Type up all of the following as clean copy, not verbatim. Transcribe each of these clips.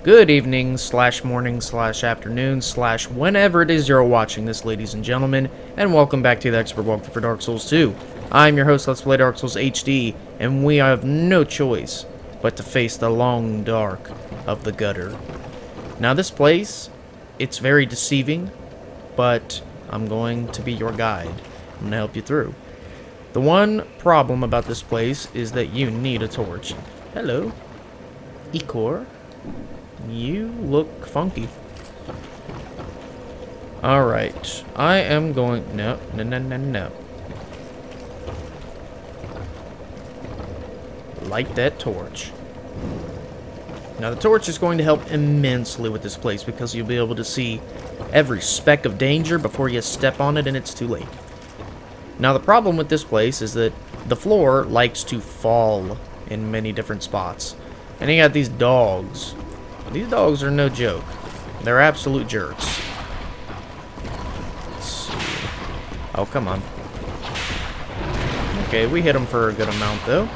Good evening, slash morning, slash afternoon, slash whenever it is you're watching this, ladies and gentlemen, and welcome back to the Expert Walkthrough for Dark Souls 2. I'm your host, Let's Play Dark Souls HD, and we have no choice but to face the long dark of the gutter. Now this place, it's very deceiving, but I'm going to be your guide. I'm going to help you through. The one problem about this place is that you need a torch. Hello, Ecor. You look funky. Alright, I am going... No. Light that torch. Now the torch is going to help immensely with this place because you'll be able to see every speck of danger before you step on it and it's too late. Now the problem with this place is that the floor likes to fall in many different spots. And you got these dogs. These dogs are no joke. They're absolute jerks. Let's see. Oh, come on. Okay, we hit them for a good amount, though.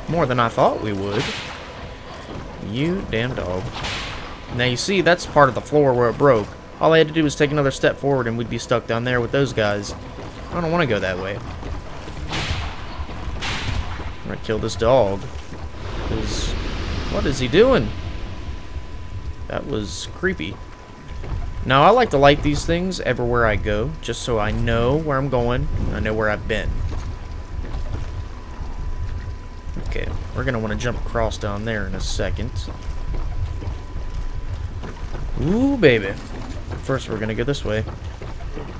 More than I thought we would. You damn dog. Now, you see, that's part of the floor where it broke. All I had to do was take another step forward and we'd be stuck down there with those guys. I don't want to go that way. I'm going to kill this dog. Because, what is he doing? That was creepy. Now, I like to light these things everywhere I go, just so I know where I'm going, and I know where I've been. Okay, we're going to want to jump across down there in a second. Ooh, baby. First, we're going to go this way.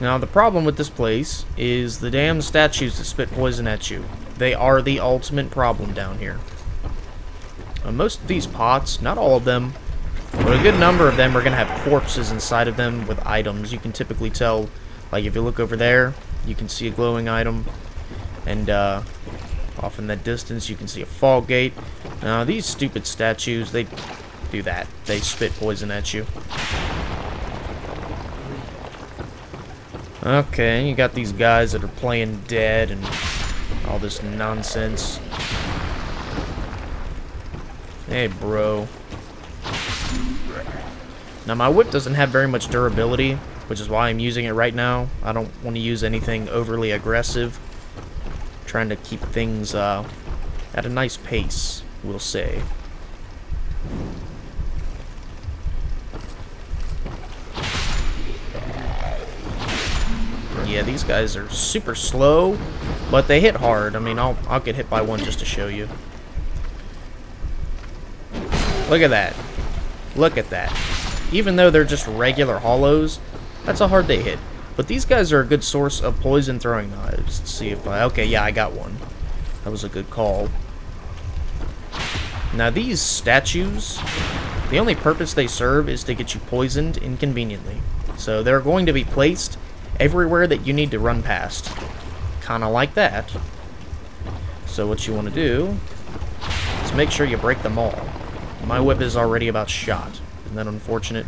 Now, the problem with this place is the damn statues that spit poison at you. They are the ultimate problem down here. Most of these pots, not all of them, but a good number of them are going to have corpses inside of them with items. You can typically tell, like if you look over there, you can see a glowing item. And off in that distance, you can see a fog gate. Now, these stupid statues, they do that. They spit poison at you. Okay, you got these guys that are playing dead and all this nonsense. Hey, bro. Now, my whip doesn't have very much durability, which is why I'm using it right now. I don't want to use anything overly aggressive. I'm trying to keep things at a nice pace, we'll say. Yeah, these guys are super slow, but they hit hard. I mean, I'll get hit by one just to show you. Look at that. Look at that. Even though they're just regular hollows, that's a hard they hit. But these guys are a good source of poison throwing knives. Let's see if I... Okay, yeah, I got one. That was a good call. Now, these statues, the only purpose they serve is to get you poisoned inconveniently. So they're going to be placed everywhere that you need to run past. Kind of like that. So what you want to do is make sure you break them all. My whip is already about shot. Isn't that unfortunate?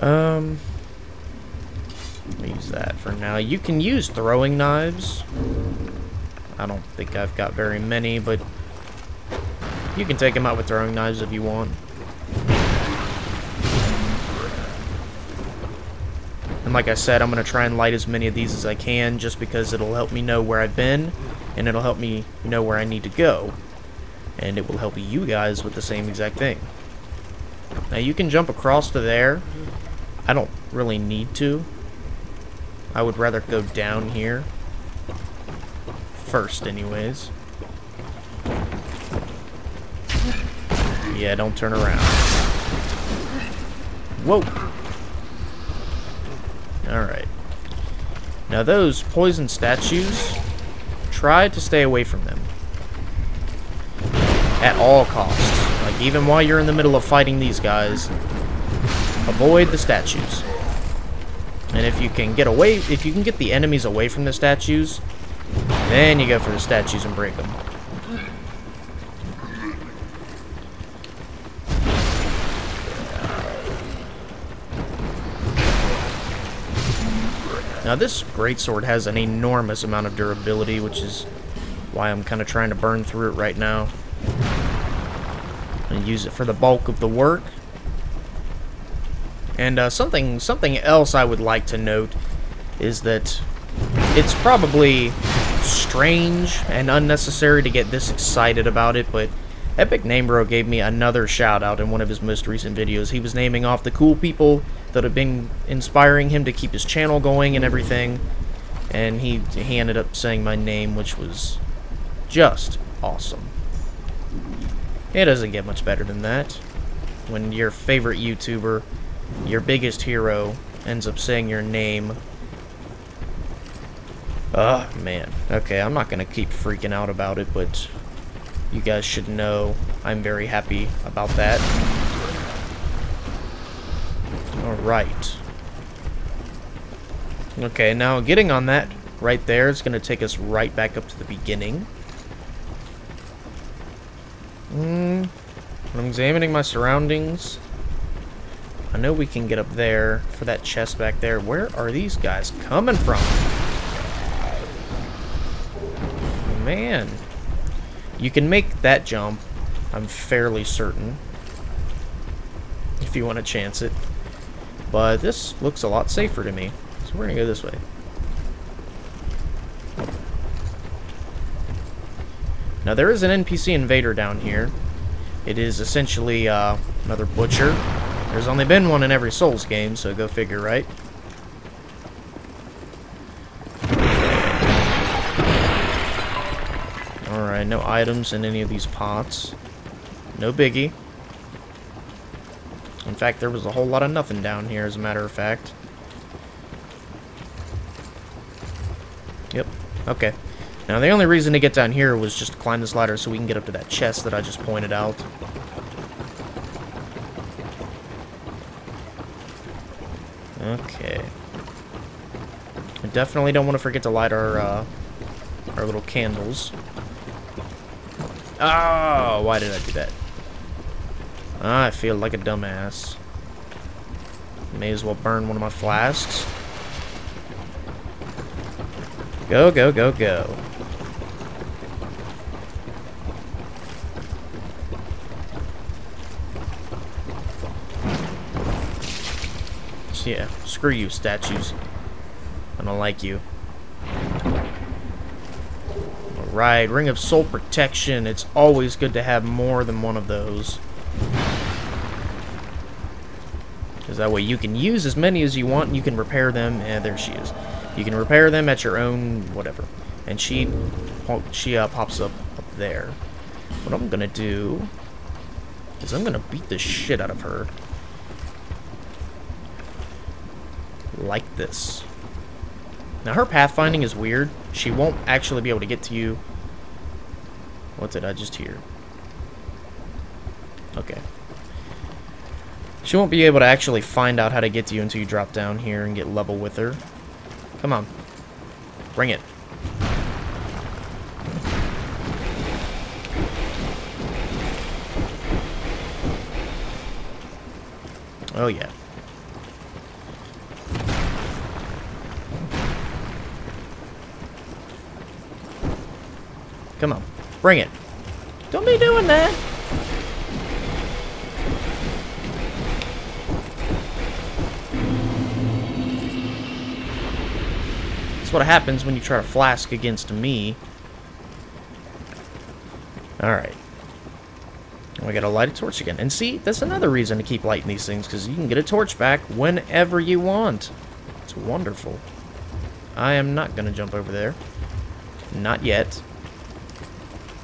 I'll use that for now. You can use throwing knives. I don't think I've got very many, but you can take them out with throwing knives if you want. And like I said, I'm going to try and light as many of these as I can, just because it'll help me know where I've been, and it'll help me know where I need to go. And it will help you guys with the same exact thing. Now, you can jump across to there. I don't really need to. I would rather go down here. First, anyways. Yeah, don't turn around. Whoa! Alright. Now, those poison statues, try to stay away from them. At all costs. Like, even while you're in the middle of fighting these guys, avoid the statues. And if you can get away, if you can get the enemies away from the statues, then you go for the statues and break them. Now, this greatsword has an enormous amount of durability, which is why I'm kind of trying to burn through it right now. and use it for the bulk of the work. And something else I would like to note is that it's probably strange and unnecessary to get this excited about it, but Epic Name Bro gave me another shout out in one of his most recent videos. He was naming off the cool people that have been inspiring him to keep his channel going and everything, and he ended up saying my name, which was just awesome. It doesn't get much better than that. When your favorite YouTuber, your biggest hero, ends up saying your name. Oh, man. Okay, I'm not gonna keep freaking out about it, but you guys should know I'm very happy about that. Alright. Okay, now getting on that right there is gonna take us right back up to the beginning. I'm examining my surroundings. I know we can get up there for that chest back there. Where are these guys coming from? Man. You can make that jump, I'm fairly certain, if you want to chance it. But this looks a lot safer to me. So we're going to go this way. Now there is an NPC invader down here. It is essentially another butcher. There's only been one in every Souls game, so go figure, right? Alright, no items in any of these pots. No biggie. In fact, there was a whole lot of nothing down here, as a matter of fact. Yep, okay. Now, the only reason to get down here was just to climb this ladder so we can get up to that chest that I just pointed out. Okay. I definitely don't want to forget to light our little candles. Oh, why did I do that? I feel like a dumbass. May as well burn one of my flasks. Go, go, go, go. Yeah, screw you, statues. I don't like you. Alright, Ring of Soul Protection. It's always good to have more than one of those. Because that way you can use as many as you want and you can repair them. There she is. You can repair them at your own whatever. And she pops up there. What I'm going to do is I'm going to beat the shit out of her. Like this. Now her pathfinding is weird. She won't actually be able to get to you. What did I just hear? Okay. She won't be able to actually find out how to get to you until you drop down here and get level with her. Come on. Bring it. Oh yeah. Come on. Bring it. Don't be doing that. That's what happens when you try to flask against me. Alright. We gotta light a torch again. And see, that's another reason to keep lighting these things, because you can get a torch back whenever you want. It's wonderful. I am not gonna jump over there. Not yet.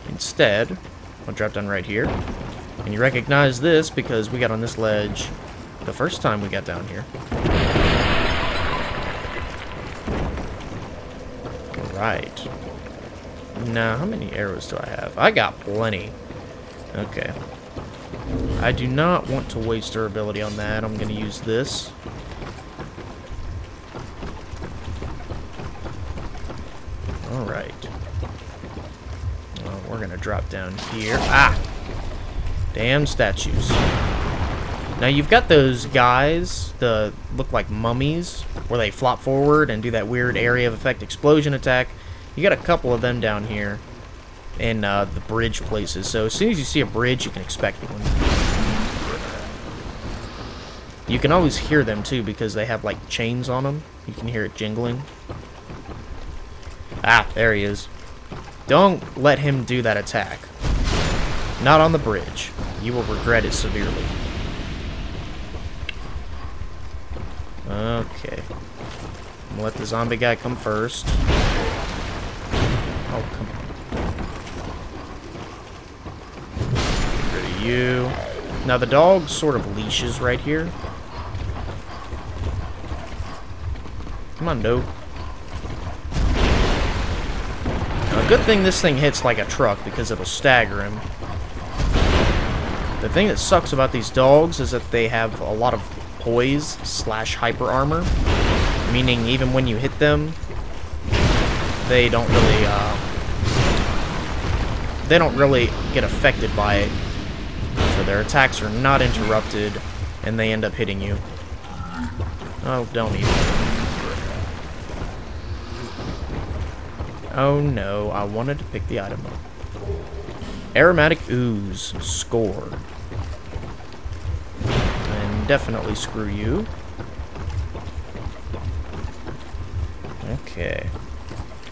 Instead, I'll drop down right here. And you recognize this because we got on this ledge the first time we got down here. Alright. Now, how many arrows do I have? I got plenty. Okay. I do not want to waste her ability on that. I'm going to use this. Alright. Well, we're going to drop down here. Ah! Damn statues. Now, you've got those guys that look like mummies, where they flop forward and do that weird area of effect explosion attack. You got a couple of them down here. in the bridge places. So as soon as you see a bridge, you can expect one. You can always hear them too because they have like chains on them. You can hear it jingling. Ah, there he is. Don't let him do that attack. Not on the bridge. You will regret it severely. Okay. I'm gonna let the zombie guy come first. Oh, come on. Get rid of you. Now the dog sort of leashes right here. Come on, dope. Now, good thing this thing hits like a truck because it'll stagger him. The thing that sucks about these dogs is that they have a lot of poise / hyper armor, meaning even when you hit them, they don't really get affected by it. So their attacks are not interrupted, and they end up hitting you. Oh, don't even. Oh no, I wanted to pick the item up. Aromatic ooze. Score. And definitely screw you. Okay.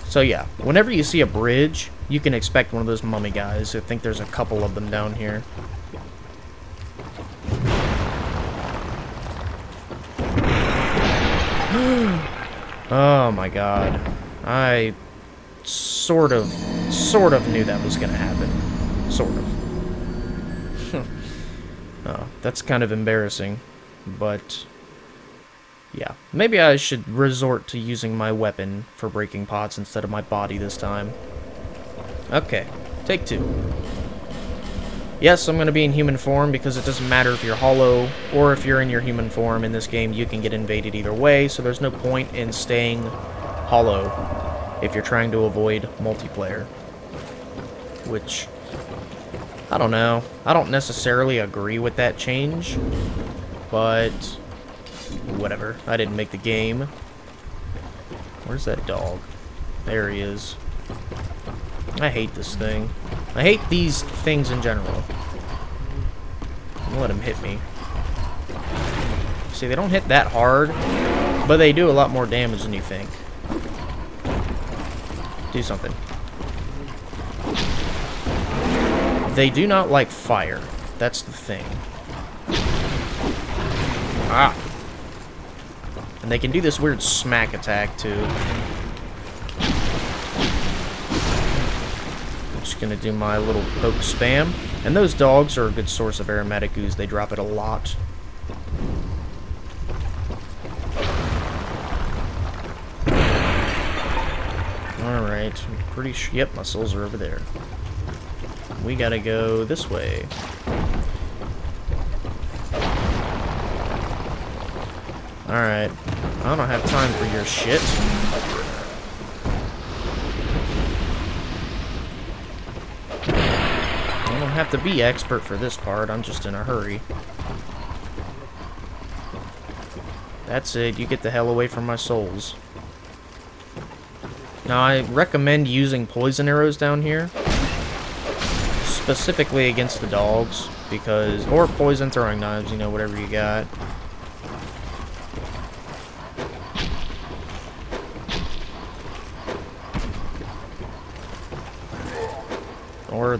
So yeah, whenever you see a bridge, you can expect one of those mummy guys. I think there's a couple of them down here. Oh my god. I sort of knew that was gonna happen. Sort of. Oh, that's kind of embarrassing. But yeah, maybe I should resort to using my weapon for breaking pots instead of my body this time. Okay, take 2. Yes, I'm going to be in human form because it doesn't matter if you're hollow or if you're in your human form. In this game, you can get invaded either way, so there's no point in staying hollow if you're trying to avoid multiplayer. Which, I don't know. I don't necessarily agree with that change, but whatever. I didn't make the game. Where's that dog? There he is. I hate this thing. I hate these things in general. I'm gonna let him hit me. See, they don't hit that hard, but they do a lot more damage than you think. Do something. They do not like fire. That's the thing. Ah. And they can do this weird smack attack, too. Just gonna do my little poke spam. And those dogs are a good source of aromatic ooze. They drop it a lot. Alright, I'm pretty sure. Yep, my souls are over there. We gotta go this way. Alright. I don't have time for your shit. I don't have to be expert for this part, I'm just in a hurry. That's it, you get the hell away from my souls. Now, I recommend using poison arrows down here. Specifically against the dogs, because... or poison throwing knives, you know, whatever you got. Or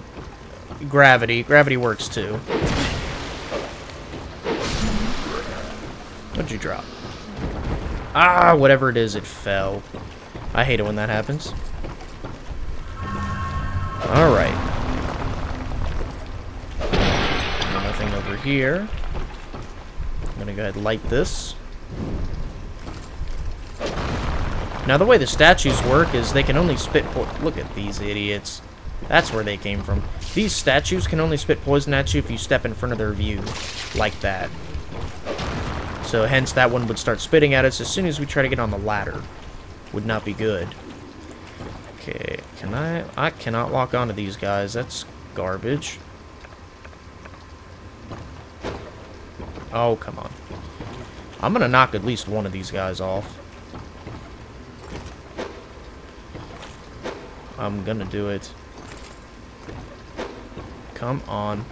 gravity. Gravity works too. What'd you drop? Ah, whatever it is, it fell. I hate it when that happens. Alright. Nothing over here. I'm gonna go ahead and light this. Now, the way the statues work is they can only spit look at these idiots. That's where they came from. These statues can only spit poison at you if you step in front of their view. Like that. So, hence, that one would start spitting at us as soon as we try to get on the ladder. Would not be good. Okay, I cannot lock onto these guys. That's garbage. Oh, come on. I'm gonna knock at least one of these guys off. I'm gonna do it. Come on.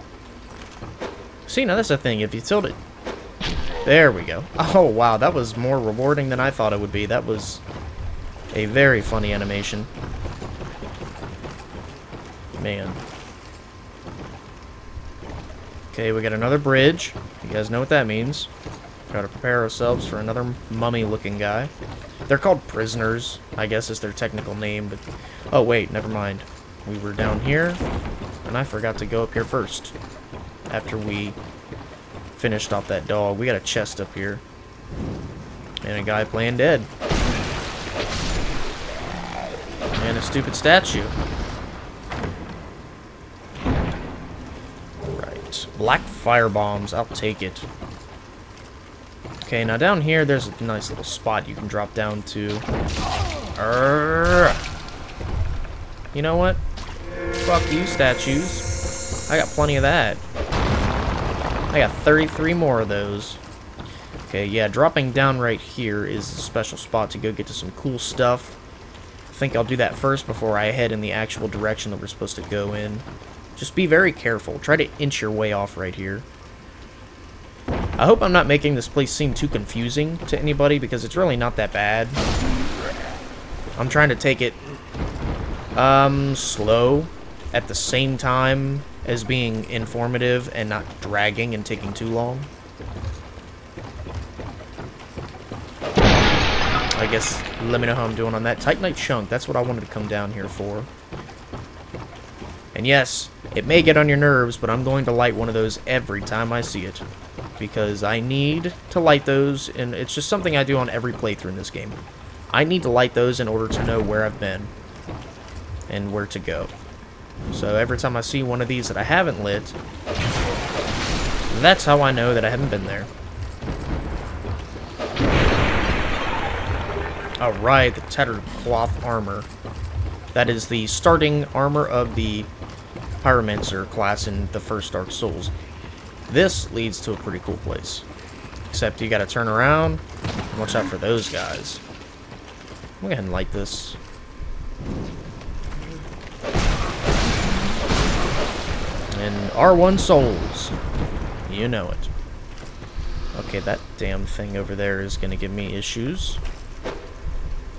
See, now that's the thing. If you tilt it... There we go. Oh, wow. That was more rewarding than I thought it would be. That was a very funny animation. Man. Okay, we got another bridge. You guys know what that means. Gotta prepare ourselves for another mummy-looking guy. They're called prisoners, I guess is their technical name, but... Oh, wait, never mind. We were down here, and I forgot to go up here first. After we finished off that dog. We got a chest up here. And a guy playing dead. And a stupid statue. Right. Black fire bombs. I'll take it. Okay, now down here, there's a nice little spot you can drop down to. You know what? Fuck you, statues. I got plenty of that. I got 33 more of those. Okay, yeah, dropping down right here is a special spot to go get to some cool stuff. I think I'll do that first before I head in the actual direction that we're supposed to go in. Just be very careful. Try to inch your way off right here. I hope I'm not making this place seem too confusing to anybody, because it's really not that bad. I'm trying to take it slow at the same time as being informative and not dragging and taking too long. I guess let me know how I'm doing on that. Titanite chunk, that's what I wanted to come down here for. And yes, it may get on your nerves, but I'm going to light one of those every time I see it. Because I need to light those, and it's just something I do on every playthrough in this game. I need to light those in order to know where I've been and where to go. So every time I see one of these that I haven't lit, that's how I know that I haven't been there. Alright, the tattered cloth armor. That is the starting armor of the Pyromancer class in the first Dark Souls. This leads to a pretty cool place. Except you gotta turn around and watch out for those guys. I'm gonna go ahead and light this. And R1 souls. You know it. Okay, that damn thing over there is gonna give me issues.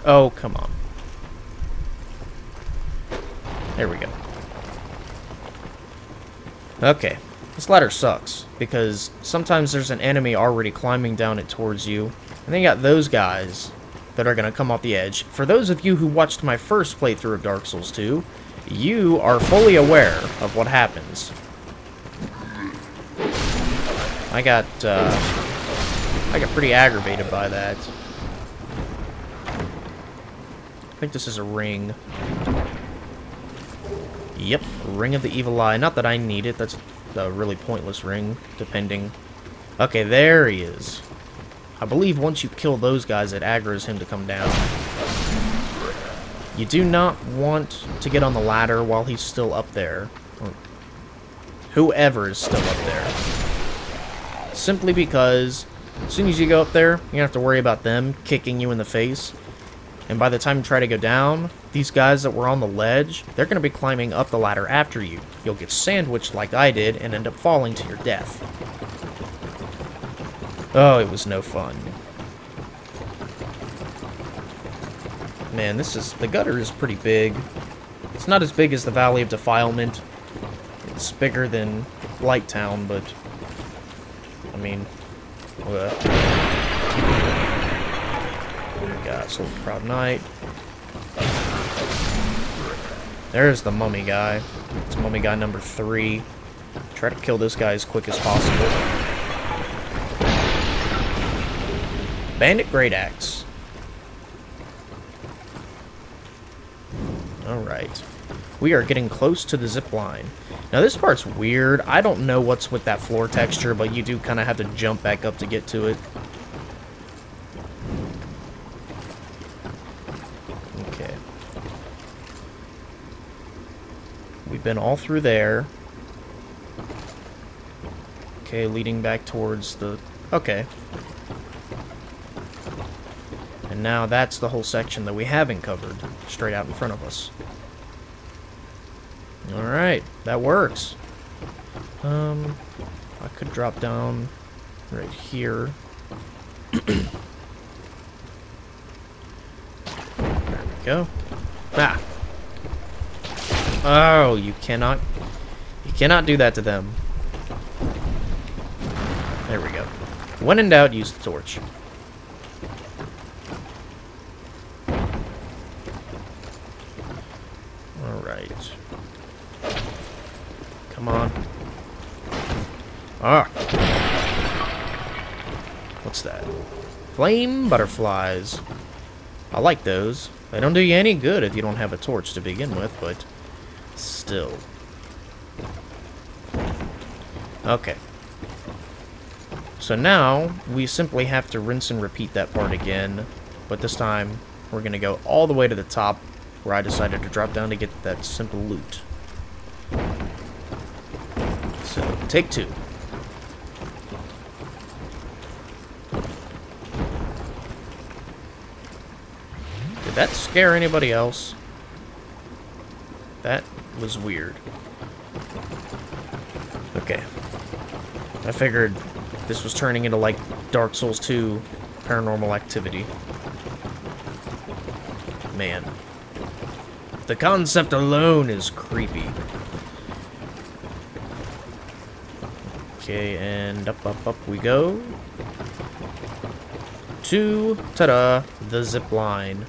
Oh, come on. There we go. Okay. This ladder sucks, because sometimes there's an enemy already climbing down it towards you, and then you got those guys that are going to come off the edge. For those of you who watched my first playthrough of Dark Souls 2, you are fully aware of what happens. I got pretty aggravated by that. I think this is a ring. Yep, Ring of the Evil Eye. Not that I need it, that's a really pointless ring, depending. Okay, there he is. I believe once you kill those guys, it aggroes him to come down. You do not want to get on the ladder while he's still up there. Or whoever is still up there. Simply because as soon as you go up there, you're gonna have to worry about them kicking you in the face. And by the time you try to go down, these guys that were on the ledge, they're going to be climbing up the ladder after you. You'll get sandwiched like I did and end up falling to your death. Oh, it was no fun. Man, the gutter is pretty big. It's not as big as the Valley of Defilement. It's bigger than Blighttown, but I mean, we got Soul of the Proud Knight. There's the mummy guy. It's mummy guy number 3. Try to kill this guy as quick as possible. Bandit Great Axe. Alright. We are getting close to the zip line. Now this part's weird. I don't know what's with that floor texture, but you do kind of have to jump back up to get to it. Okay. We've been all through there. Okay, leading back towards the... Okay. And now that's the whole section that we haven't covered, straight out in front of us. Alright, that works. I could drop down right here. There we go. Ah! Oh, you cannot do that to them. There we go. When in doubt, use the torch. Alright. Come on. Ah! What's that? Flame butterflies. I like those. They don't do you any good if you don't have a torch to begin with, but still. Okay. So now, we simply have to rinse and repeat that part again, but this time, we're going to go all the way to the top, where I decided to drop down to get that simple loot. So, take two. Did that scare anybody else? That was weird. Okay. I figured this was turning into like Dark Souls 2 Paranormal Activity. Man. The concept alone is creepy. Okay, and up we go. To, ta-da, the zip line.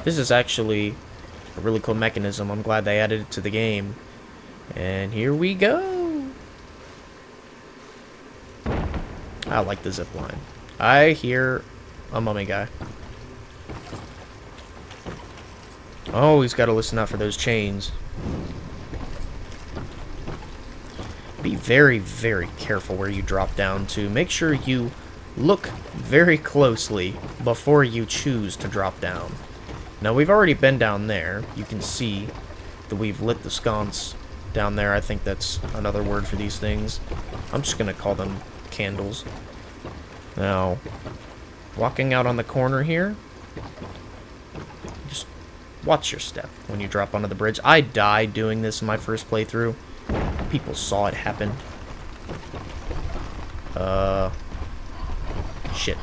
This is actually a really cool mechanism. I'm glad they added it to the game. And here we go. I like the zip line. I hear a mummy guy. Oh, he's got to listen out for those chains. Be very, very careful where you drop down to. Make sure you look very closely before you choose to drop down. Now, we've already been down there. You can see that we've lit the sconce down there. I think that's another word for these things. I'm just going to call them candles. Now, walking out on the corner here, just watch your step when you drop onto the bridge. I died doing this in my first playthrough. People saw it happen. Shit.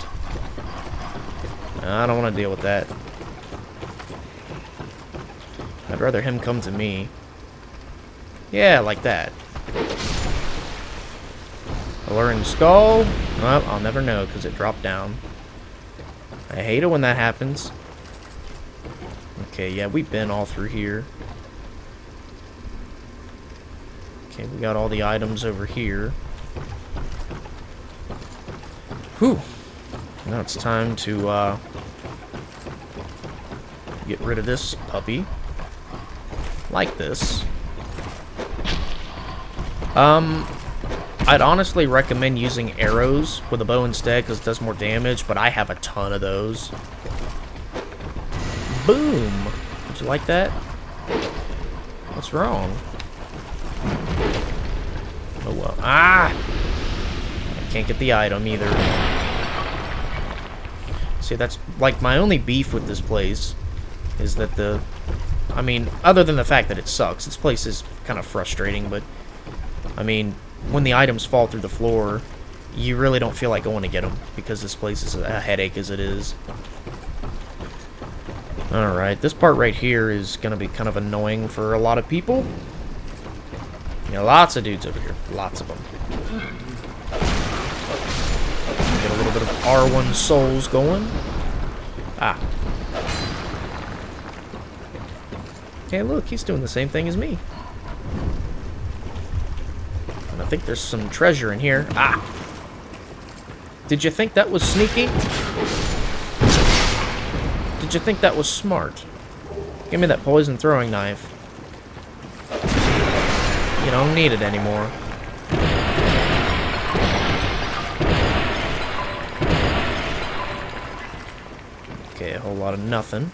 I don't want to deal with that. I'd rather him come to me. Yeah, like that. Alluring skull? Well, I'll never know because it dropped down. I hate it when that happens. Okay, yeah, we've been all through here. Okay, we got all the items over here. Whew. Now it's time to get rid of this puppy. Like this. I'd honestly recommend using arrows with a bow instead because it does more damage, but I have a ton of those. Boom! Did you like that? What's wrong? Oh well. Ah! I can't get the item either. See, that's like my only beef with this place is that I mean, other than the fact that it sucks, this place is kind of frustrating, but I mean, when the items fall through the floor, you really don't feel like going to get them because this place is a headache as it is. Alright, this part right here is going to be kind of annoying for a lot of people. Yeah, lots of dudes over here. Lots of them. Get a little bit of R1 souls going. Ah. Hey, look, he's doing the same thing as me. And I think there's some treasure in here. Ah! Did you think that was sneaky? Did you think that was smart? Give me that poison throwing knife. You don't need it anymore. Okay, a whole lot of nothing.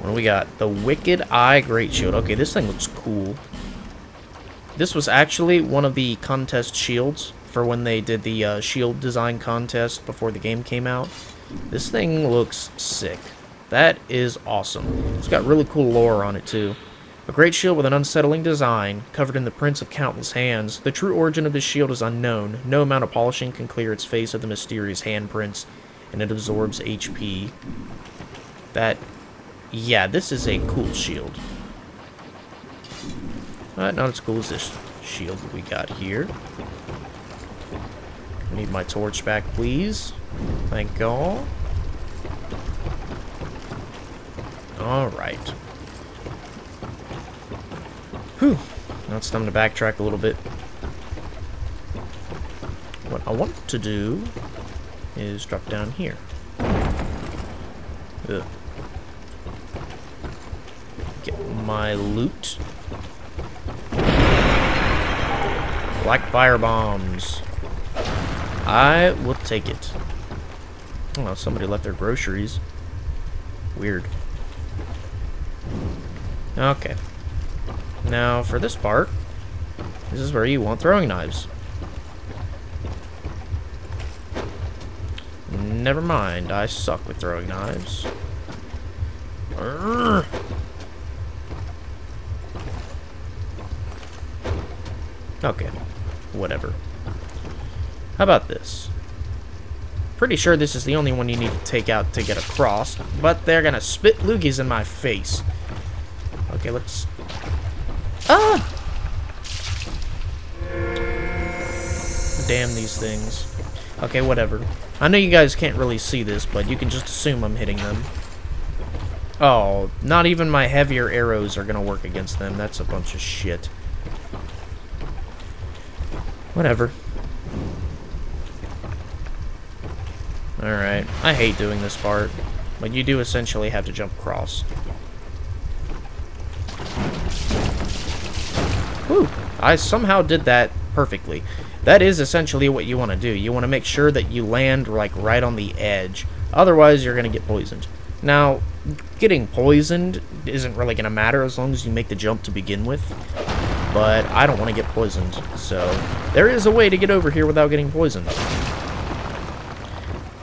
What do we got? The Wicked Eye Great Shield. Okay, this thing looks cool. This was actually one of the contest shields for when they did the shield design contest before the game came out. This thing looks sick. That is awesome. It's got really cool lore on it, too. A great shield with an unsettling design, covered in the prints of countless hands. The true origin of this shield is unknown. No amount of polishing can clear its face of the mysterious handprints, and it absorbs HP. Yeah, this is a cool shield. Not as cool as this shield that we got here. Need my torch back, please. Thank y'all. Alright. Whew. Now it's time to backtrack a little bit. What I want to do is drop down here. Ugh. Get my loot. Black fire bombs. I will take it. Oh, somebody left their groceries. Weird. Okay. Now, for this part, this is where you want throwing knives. Never mind, I suck with throwing knives. Urgh. Okay, whatever. How about this? Pretty sure this is the only one you need to take out to get across, but they're gonna spit loogies in my face. Okay, let's... Ah! Damn these things. Okay, whatever. I know you guys can't really see this, but you can just assume I'm hitting them. Oh, not even my heavier arrows are gonna work against them. That's a bunch of shit. Whatever. Alright, I hate doing this part, but you do essentially have to jump across. Whew, I somehow did that perfectly. That is essentially what you want to do. You want to make sure that you land like right on the edge. Otherwise, you're going to get poisoned. Now, getting poisoned isn't really going to matter as long as you make the jump to begin with. But I don't want to get poisoned, so there is a way to get over here without getting poisoned.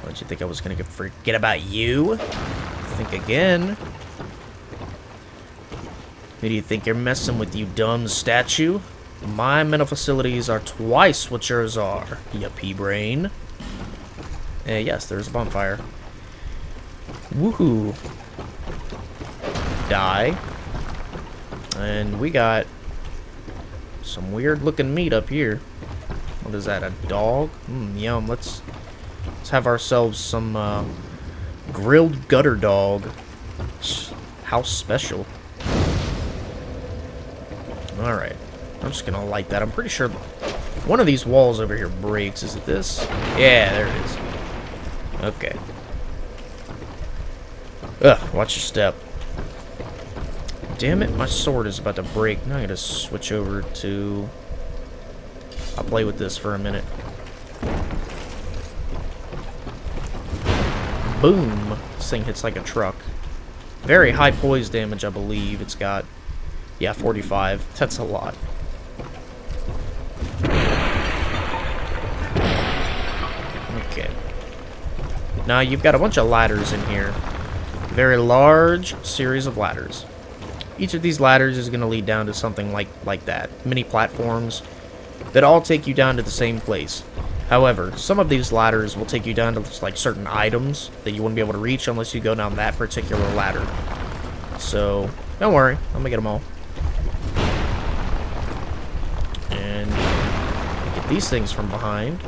What, you think I was going to forget about you? Think again. Who do you think you're messing with, you dumb statue? My mental facilities are twice what yours are, you pea-brain. Yes, there's a bonfire. Woohoo. Die. And we got some weird-looking meat up here. What is that, a dog? Yum. Let's have ourselves some grilled gutter dog. How special. Alright. I'm just gonna light that. I'm pretty sure one of these walls over here breaks. Is it this? Yeah, there it is. Okay. Ugh, watch your step. Damn it, my sword is about to break. Now I gotta switch over to... I'll play with this for a minute. Boom! This thing hits like a truck. Very high poise damage, I believe. It's got... Yeah, 45. That's a lot. Okay. Now, you've got a bunch of ladders in here. Very large series of ladders. Each of these ladders is going to lead down to something like that. Mini platforms that all take you down to the same place. However, some of these ladders will take you down to like certain items that you wouldn't be able to reach unless you go down that particular ladder. So, don't worry. I'm going to get them all. And get these things from behind.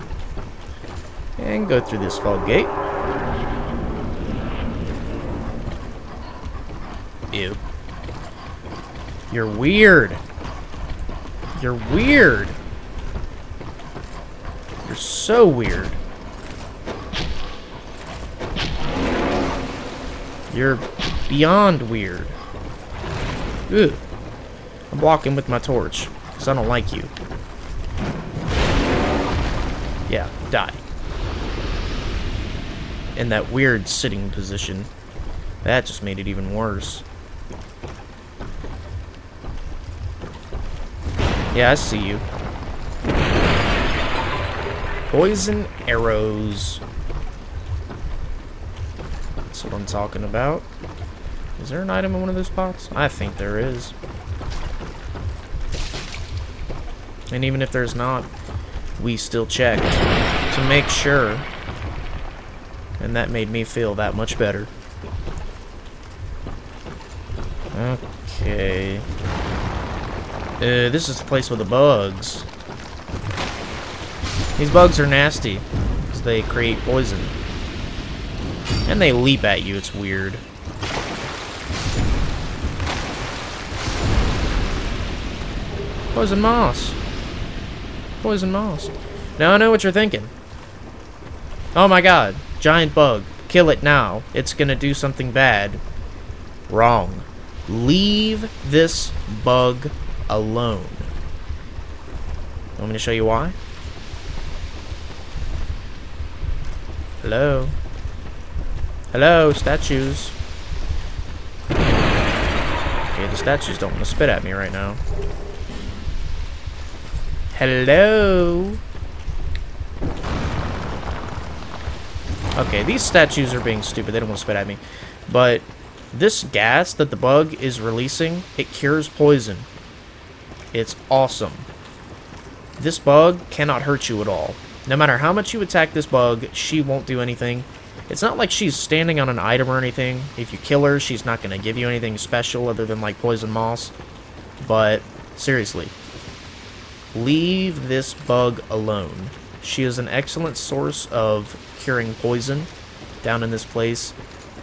And go through this fog gate. Ew. You're weird. You're weird. You're so weird. You're beyond weird. Ugh. I'm blocking with my torch, because I don't like you. Yeah, die. In that weird sitting position. That just made it even worse. Yeah, I see you. Poison arrows. That's what I'm talking about. Is there an item in one of those pots? I think there is. And even if there's not, we still checked to make sure. And that made me feel that much better. Okay. This is the place with the bugs. These bugs are nasty, because they create poison. And they leap at you, it's weird. Poison moss. Poison moss. Now I know what you're thinking. Oh my god, giant bug. Kill it now. It's gonna do something bad. Wrong. Leave this bug alone. Want me to show you why? Hello? Hello, statues. Okay, the statues don't want to spit at me right now. Hello? Okay, these statues are being stupid. They don't want to spit at me. But this gas that the bug is releasing, it cures poison. It's awesome. This bug cannot hurt you at all. No matter how much you attack this bug, she won't do anything. It's not like she's standing on an item or anything. If you kill her, she's not going to give you anything special other than like poison moss. But seriously, leave this bug alone. She is an excellent source of curing poison down in this place.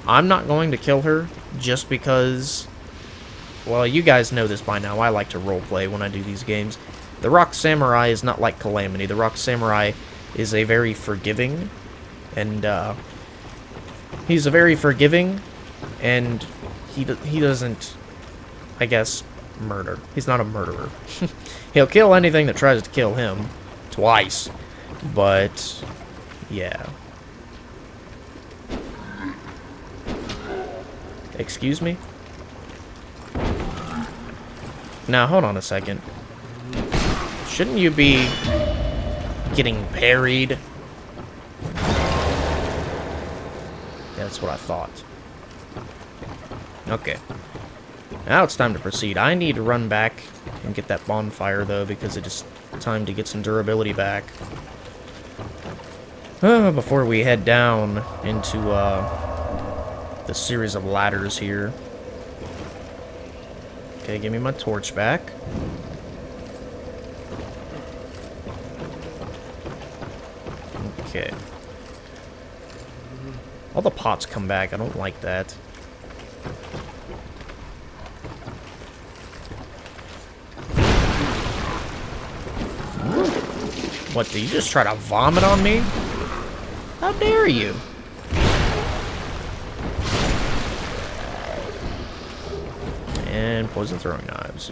I'm not going to kill her just because, well, you guys know this by now. I like to roleplay when I do these games. The Rock Samurai is not like Calamity. The Rock Samurai is a very forgiving, and he's a very forgiving, and he doesn't, I guess, murder. He's not a murderer. He'll kill anything that tries to kill him twice, but yeah. Excuse me? Now, hold on a second. Shouldn't you be getting parried? That's what I thought. Okay. Now it's time to proceed. I need to run back and get that bonfire, though, because it is time to get some durability back. Before we head down into the series of ladders here. Okay, give me my torch back. Okay. All the pots come back. I don't like that. What, did you just try to vomit on me? How dare you? And poison throwing knives.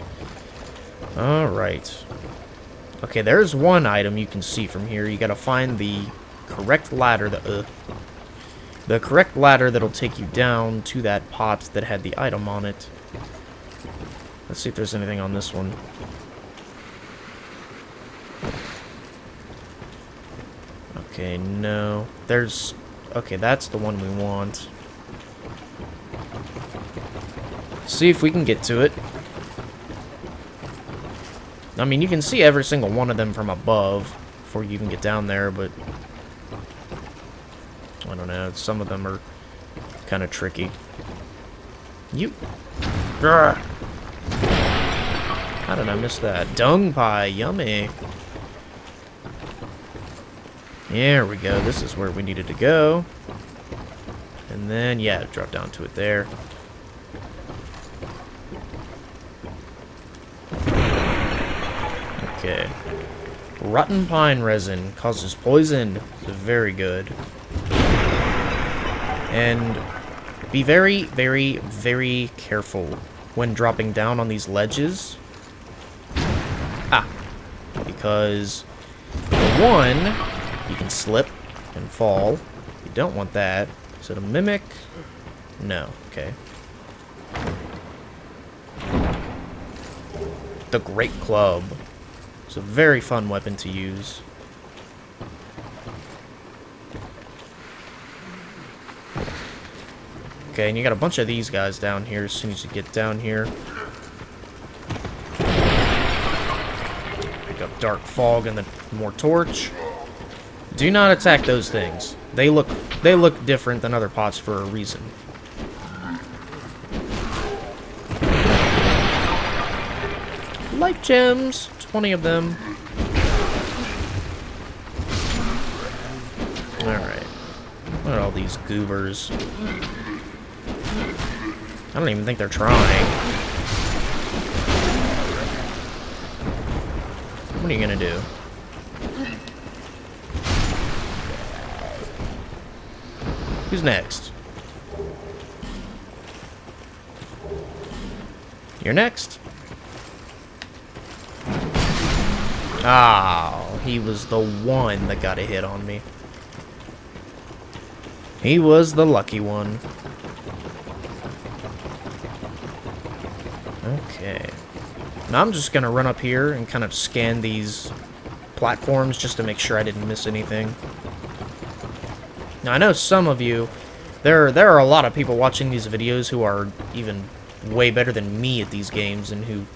Alright. Okay, there's one item you can see from here. You gotta find the correct ladder that, the correct ladder that'll take you down to that pot that had the item on it. Let's see if there's anything on this one. Okay, no. There's... Okay, that's the one we want. See if we can get to it. I mean, you can see every single one of them from above before you even get down there, but... I don't know, some of them are kind of tricky. You... Grr. How did I miss that? Dung pie, yummy. There we go, this is where we needed to go. And then, yeah, drop down to it there. Okay. Rotten pine resin causes poison. It's very good. And be very, very, very careful when dropping down on these ledges. Because, for one, you can slip and fall. You don't want that. Is it a mimic? No. Okay. The Great Club. It's a very fun weapon to use. Okay, and you got a bunch of these guys down here as soon as you get down here. pick up dark fog and the more torch. Do not attack those things. They look different than other pots for a reason. Life gems, 20 of them. Alright. What are all these goobers? I don't even think they're trying. What are you gonna do? Who's next? You're next. Oh, he was the one that got a hit on me. He was the lucky one. Okay. Now I'm just gonna run up here and kind of scan these platforms just to make sure I didn't miss anything. Now I know some of you, there are a lot of people watching these videos who are even way better than me at these games and who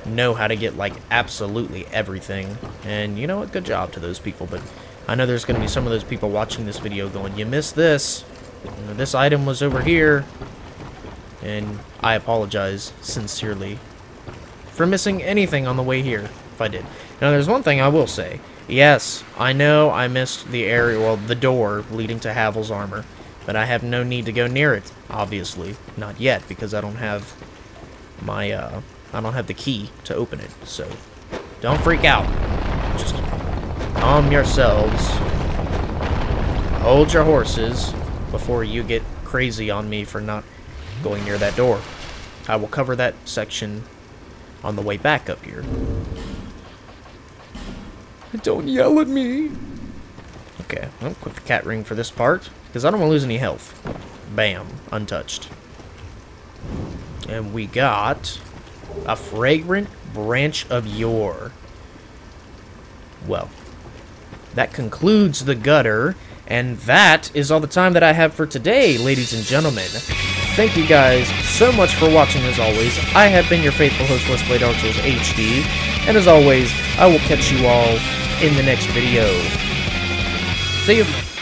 know how to get like absolutely everything. And you know what? Good job to those people. But I know there's going to be some of those people watching this video going, you missed this. You know, this item was over here. And I apologize sincerely for missing anything on the way here, if I did. Now, there's one thing I will say. Yes, I know I missed the area, well, the door leading to Havel's armor, but I have no need to go near it, obviously. Not yet, because I don't have my, I don't have the key to open it, so don't freak out. Just calm yourselves. Hold your horses before you get crazy on me for not going near that door. I will cover that section on the way back up here. Don't yell at me. Okay, I'll equip the cat ring for this part, because I don't want to lose any health. Bam, untouched. And we got a fragrant branch of yore. Well, that concludes the gutter, and that is all the time that I have for today, ladies and gentlemen. Thank you guys so much for watching as always. I have been your faithful host, Let's Play Dark Souls HD, and as always, I will catch you all in the next video. See you.